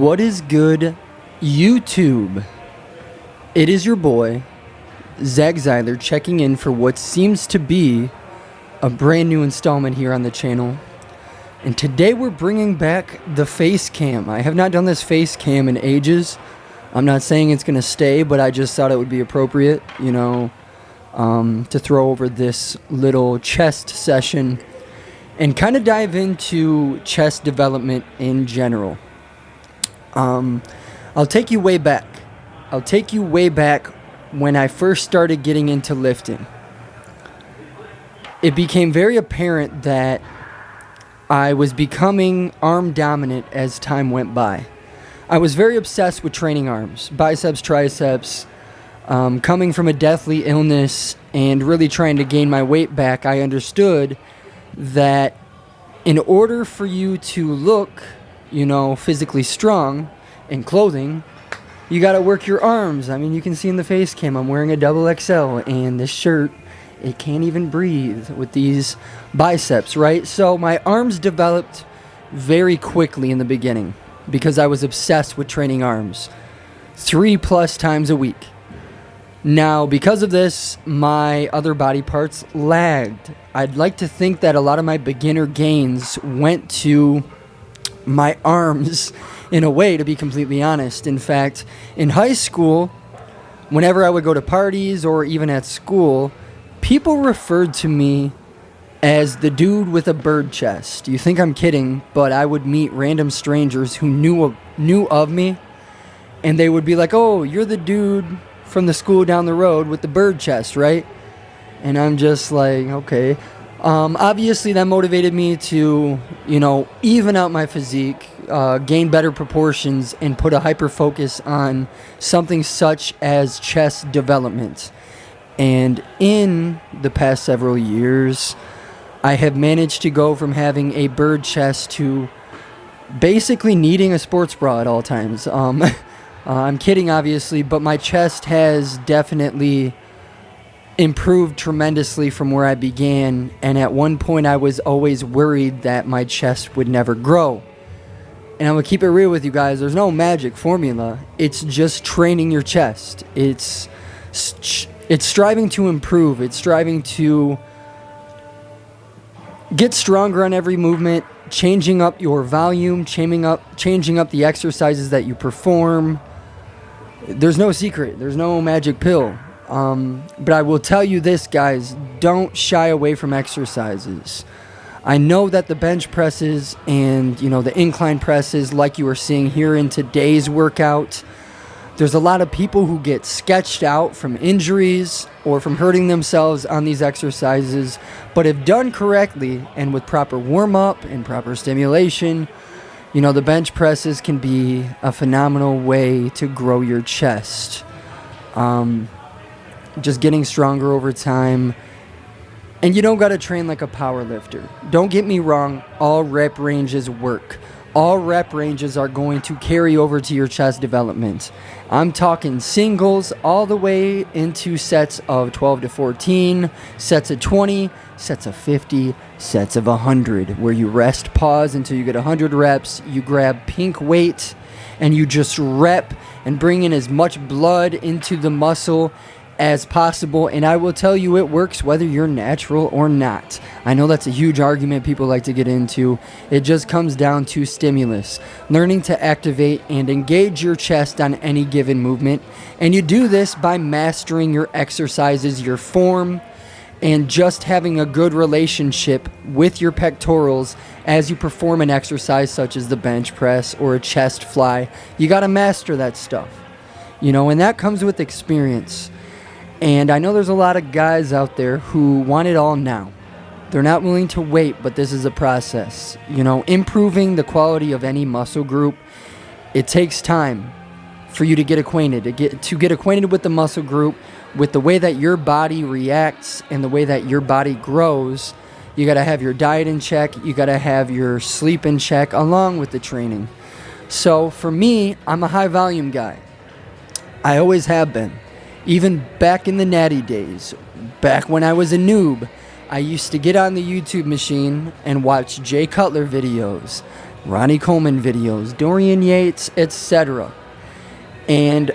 What is good, YouTube? It is your boy, Zeiler, checking in for what seems to be a brand new installment here on the channel. And today we're bringing back the face cam. I have not done this face cam in ages. I'm not saying it's going to stay, but I just thought it would be appropriate, to throw over this little chest session and kind of dive into chest development in general. I'll take you way back. When I first started getting into lifting. It became very apparent that I was becoming arm dominant as time went by. I was very obsessed with training arms, biceps, triceps. Coming from a deathly illness and really trying to gain my weight back, I understood that in order for you to look, physically strong in clothing, you got to work your arms. I mean, you can see in the face cam, I'm wearing a double XL, and this shirt, it can't even breathe with these biceps, right? So my arms developed very quickly in the beginning because I was obsessed with training arms 3+ times a week. Now, because of this, my other body parts lagged. I'd like to think that a lot of my beginner gains went to my arms in a way, to be completely honest. In fact, in high school, whenever I would go to parties or even at school, people referred to me as the dude with a bird chest. You think I'm kidding, but I would meet random strangers who knew of me, and they would be like, "Oh, you're the dude from the school down the road with the bird chest, right?" And I'm just like, okay. Obviously, that motivated me to, even out my physique, gain better proportions, and put a hyper focus on something such as chest development. And in the past several years, I have managed to go from having a bird chest to basically needing a sports bra at all times. I'm kidding, obviously, but my chest has definitely improved tremendously from where I began, and at one point I was always worried that my chest would never grow. And I'm going to keep it real with you guys. There's no magic formula. It's just training your chest. It's striving to improve. It's striving to get stronger on every movement, changing up your volume, changing up the exercises that you perform. There's no secret. There's no magic pill. But I will tell you this, guys, don't shy away from exercises. I know that the bench presses and, the incline presses, like you are seeing here in today's workout, there's a lot of people who get sketched out from injuries or from hurting themselves on these exercises, but if done correctly and with proper warm-up and proper stimulation, the bench presses can be a phenomenal way to grow your chest. Just getting stronger over time. And you don't got to train like a power lifter. Don't get me wrong, all rep ranges work. All rep ranges are going to carry over to your chest development. I'm talking singles all the way into sets of 12 to 14, sets of 20, sets of 50, sets of 100, where you rest, pause until you get 100 reps, you grab pink weight, and you just rep and bring in as much blood into the muscle as possible, and I will tell you it works whether you're natural or not. I know that's a huge argument people like to get into. It just comes down to stimulus, learning to activate and engage your chest on any given movement, and you do this by mastering your exercises, your form, and just having a good relationship with your pectorals as you perform an exercise such as the bench press or a chest fly. You got to master that stuff, and that comes with experience. And I know there's a lot of guys out there who want it all now. They're not willing to wait, but this is a process. Improving the quality of any muscle group, it takes time for you to get acquainted, to get acquainted with the muscle group, with the way that your body reacts and the way that your body grows. You got to have your diet in check. You got to have your sleep in check along with the training. So for me, I'm a high volume guy. I always have been. Even back in the natty days, back when I was a noob, I used to get on the YouTube machine and watch Jay Cutler videos, Ronnie Coleman videos, Dorian Yates, etc. And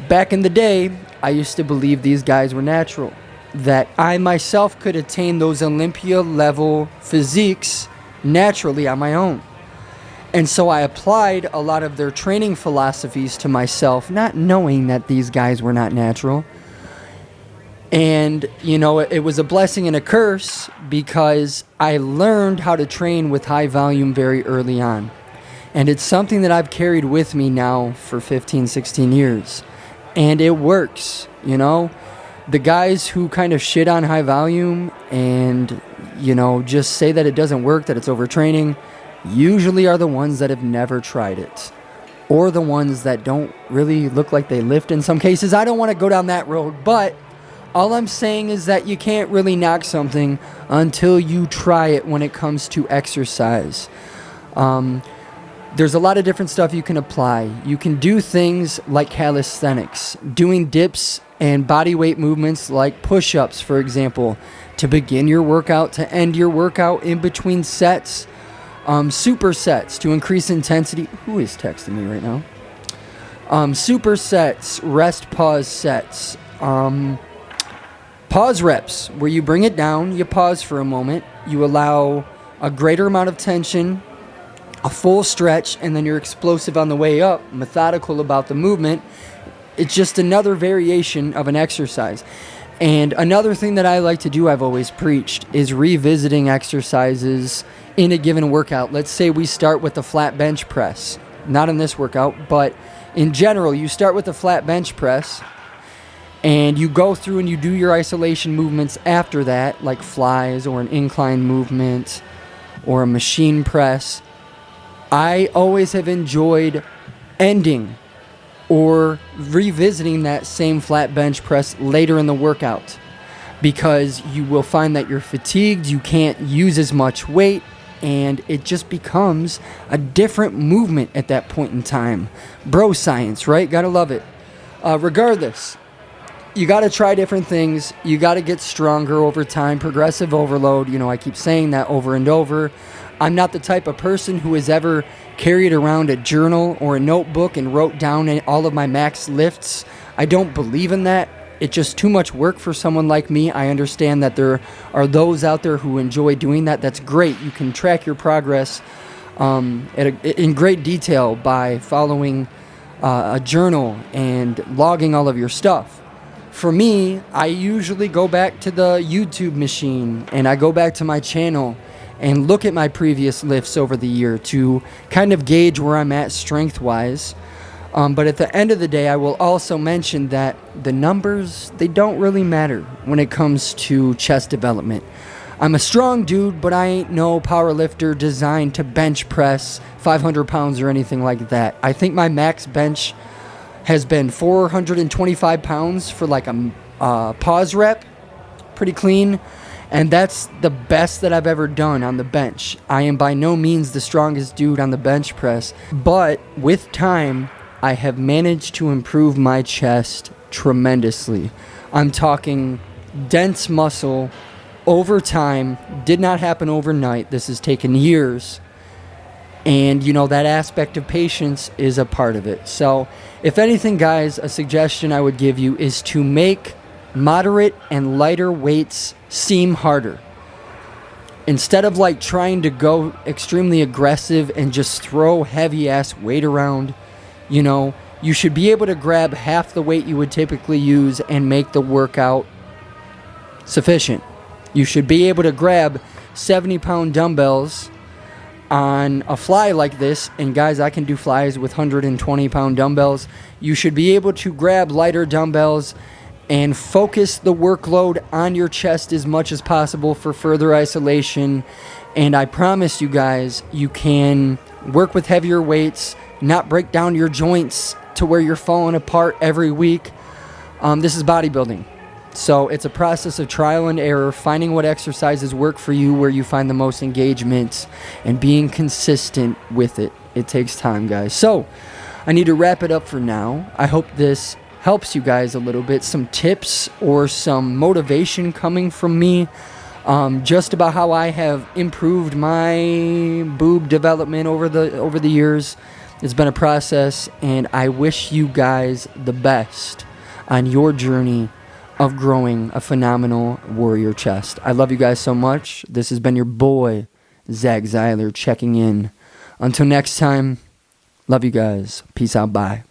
back in the day, I used to believe these guys were natural, that I myself could attain those Olympia level physiques naturally on my own. And so I applied a lot of their training philosophies to myself, not knowing that these guys were not natural. And, you know, it was a blessing and a curse because I learned how to train with high volume very early on. And it's something that I've carried with me now for 15, 16 years. And it works, you know. The guys who kind of shit on high volume and, you know, just say that it doesn't work, that it's overtraining, usually are the ones that have never tried it. Or the ones that don't really look like they lift in some cases. I don't want to go down that road, but all I'm saying is that you can't really knock something until you try it when it comes to exercise. There's a lot of different stuff you can apply. You can do things like calisthenics, doing dips and body weight movements like push-ups, for example, to begin your workout, to end your workout in between sets. Supersets to increase intensity. Who is texting me right now? Supersets, rest pause sets. Pause reps, where you bring it down, you pause for a moment, you allow a greater amount of tension, a full stretch, and then you're explosive on the way up, methodical about the movement. It's just another variation of an exercise. And another thing that I like to do, I've always preached, is revisiting exercises in a given workout. Let's say we start with the flat bench press. Not in this workout, but in general, you start with the flat bench press, and you go through and you do your isolation movements after that, like flies or an incline movement or a machine press. I always have enjoyed ending or revisiting that same flat bench press later in the workout because you will find that you're fatigued, you can't use as much weight, and it just becomes a different movement at that point in time. Bro science, right? Gotta love it. Regardless, you got to try different things. You got to get stronger over time. Progressive overload. You know, I keep saying that over and over. I'm not the type of person who has ever carried around a journal or a notebook and wrote down all of my max lifts. I don't believe in that. It's just too much work for someone like me. I understand that there are those out there who enjoy doing that. That's great. You can track your progress in great detail by following a journal and logging all of your stuff. For me, I usually go back to the YouTube machine and I go back to my channel and look at my previous lifts over the year to kind of gauge where I'm at strength-wise. But at the end of the day, I will also mention that the numbers, they don't really matter when it comes to chest development. I'm a strong dude, but I ain't no power lifter designed to bench press 500 pounds or anything like that. I think my max bench has been 425 pounds for like a pause rep, pretty clean, and that's the best that I've ever done on the bench. I am by no means the strongest dude on the bench press, but with time, I have managed to improve my chest tremendously. I'm talking dense muscle over time, did not happen overnight. This has taken years. And, you know, that aspect of patience is a part of it. So, if anything, guys, a suggestion I would give you is to make moderate and lighter weights seem harder. Instead of, like, trying to go extremely aggressive and just throw heavy-ass weight around, you know, you should be able to grab half the weight you would typically use and make the workout sufficient. You should be able to grab 70-pound dumbbells on a fly like this, and guys, I can do flies with 120-pound dumbbells. You should be able to grab lighter dumbbells and focus the workload on your chest as much as possible for further isolation. And I promise you guys, you can work with heavier weights, not break down your joints to where you're falling apart every week. This is bodybuilding. So it's a process of trial and error, finding what exercises work for you, where you find the most engagement, and being consistent with it. It takes time, guys. So I need to wrap it up for now. I hope this helps you guys a little bit. Some tips or some motivation coming from me. just about how I have improved my boob development over the years. It's been a process, and I wish you guys the best on your journey of growing a phenomenal warrior chest. I love you guys so much. This has been your boy, Zach Zeiler, checking in. Until next time, love you guys. Peace out. Bye.